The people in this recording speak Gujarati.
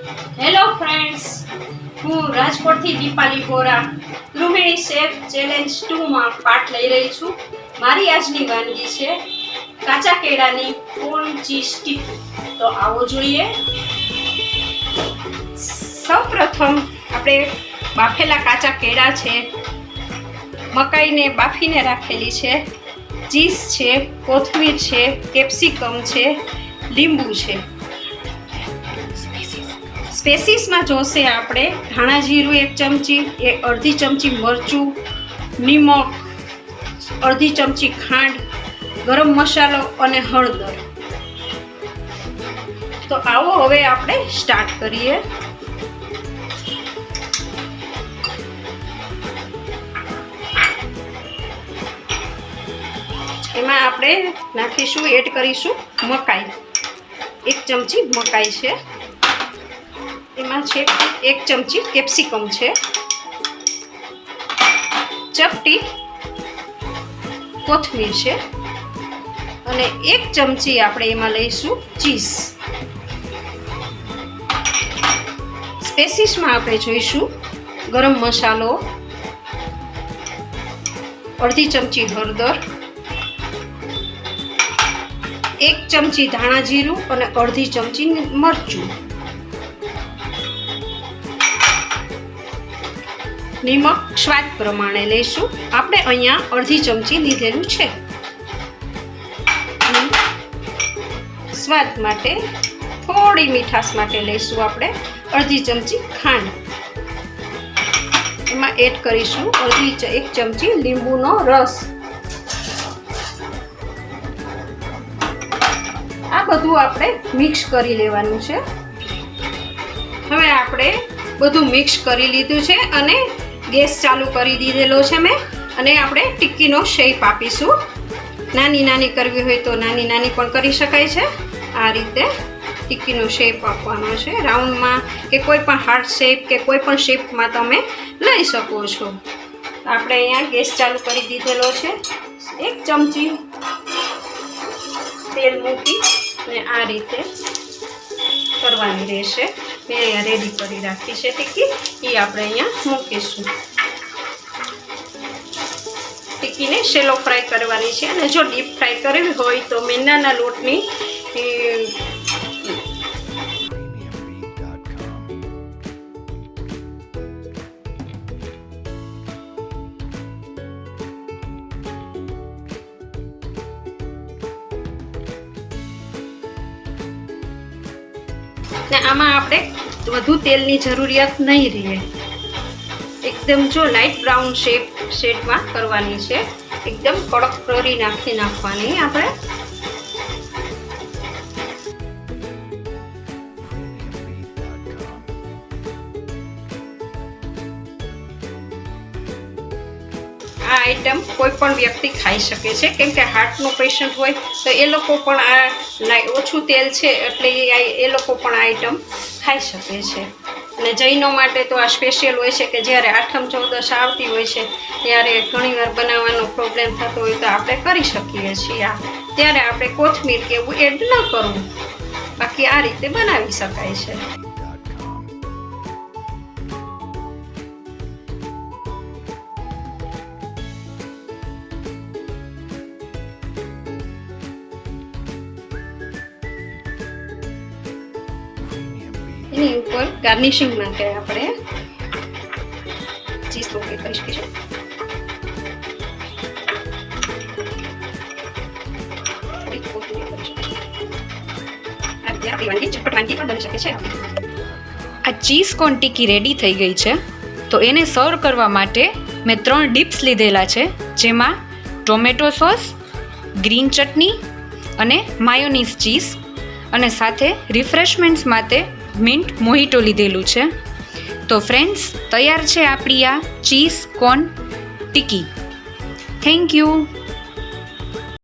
હેલો ફ્રેન્ડ્સ, હું રાજકોટથી દીપાલી બોરા ગૃહિણી શેફ ચેલેન્જ 2 માં પાર્ટ લઈ રહી છું. મારી આજની વાનગી છે કાચા કેળાની કોર્ન ચીઝ ટિક્કી. તો આવો જોઈએ. સૌપ્રથમ આપણે બાફેલા કાચા કેળા છે, મકાઈને બાફીને રાખેલી છે, ચીઝ છે, કોથમીર છે, કેપ્સિકમ છે, લીંબુ છે. સ્પેસીસમાં જોશે આપણે ધાણા જીરું 1 ચમચી, અડધી ચમચી મરચું, નિમક, અડધી ચમચી ખાંડ, ગરમ મસાલો અને હળદર. તો આવો હવે આપણે સ્ટાર્ટ કરીએ. એમાં આપણે નાખીશું, એડ કરીશું મકાઈ. 1 ચમચી મકાઈ છે. એમાં છે 1 ચમચી કેપ્સિકમ છે, ચપટી કોથમીર છે અને 1 ચમચી આપણે એમાં લઈશું ચીઝ. સ્પેસીસમાં આપણે જોઈશું ગરમ મસાલો, અડધી ચમચી હળદર, 1 ચમચી ધાણા જીરું અને અડધી ચમચી મરચું, નિમક સ્વાદ પ્રમાણે લઈશું. આપણે અહીંયા અડધી ચમચી લીધેલું છે. સ્વાદ માટે થોડી મીઠાશ માટે લઈશું આપણે અડધી ચમચી ખાંડ. એમાં એડ કરીશું 1 ચમચી લીંબુનો રસ. આ બધું આપણે મિક્સ કરી લેવાનું છે. હવે આપણે બધું મિક્સ કરી લીધું છે અને ગેસ ચાલુ કરી દીધેલો છે મેં. અને આપણે ટિક્કીનો શેપ આપીશું. નાની નાની કરવી હોય તો નાની નાની પણ કરી શકાય છે. આ રીતે ટિક્કીનો શેપ આપવાનો છે, રાઉન્ડમાં કે કોઈ પણ હાર્ટ શેપ કે કોઈ પણ શેપમાં તમે લઈ શકો છો. આપણે અહીંયા ગેસ ચાલુ કરી દીધેલો છે. 1 ચમચી તેલ મૂકી અને આ રીતે કરવાની રહેશે. મેં અહીંયા રેડી કરી રાખી છે ટિક્કી, એ આપણે અહીંયા મૂકીશું. ટિક્કીને શેલો ફ્રાય કરવાની છે અને જો ડીપ ફ્રાય કરવી હોય તો મેંદાના લોટની ને આમાં આપણે વધુ તેલની જરૂરિયાત નહીં રહે. એકદમ જો લાઇટ બ્રાઉન શેડમાં કરવાની છે. એકદમ કડક કરી નાખવાની આપણે. આ આઈટમ કોઈ પણ વ્યક્તિ ખાઈ શકે છે, કેમ કે હાર્ટનો પેશન્ટ હોય તો એ લોકો પણ આ ઓછું તેલ છે એટલે એ લોકો પણ આ આઈટમ ખાઈ શકે છે. અને જૈનો માટે તો આ સ્પેશિયલ હોય છે કે જ્યારે 8મ 14 આવતી હોય છે ત્યારે ઘણીવાર બનાવવાનો પ્રોબ્લેમ થતો હોય તો આપણે કરી શકીએ છીએ. ત્યારે આપણે કોથમીર કે એવું એડ ન કરવું, બાકી આ રીતે બનાવી શકાય છે. એની ઉપર ગાર્નિશિંગ માટે આપણે ચીઝ ટોપી કરી શકીશું. આ ચીઝ કોર્ન ટિક્કી રેડી થઈ ગઈ છે. તો એને સર્વ કરવા માટે મેં 3 ડિપ્સ લીધેલા છે, જેમાં ટોમેટો સોસ, ગ્રીન ચટણી અને માયોનીઝ ચીઝ, અને સાથે રિફ્રેશમેન્ટ્સ માટે મિન્ટ મોહિટો લીધેલું છે. તો ફ્રેન્ડ્સ, તૈયાર છે આપણી આ cheese corn tikki. Thank you.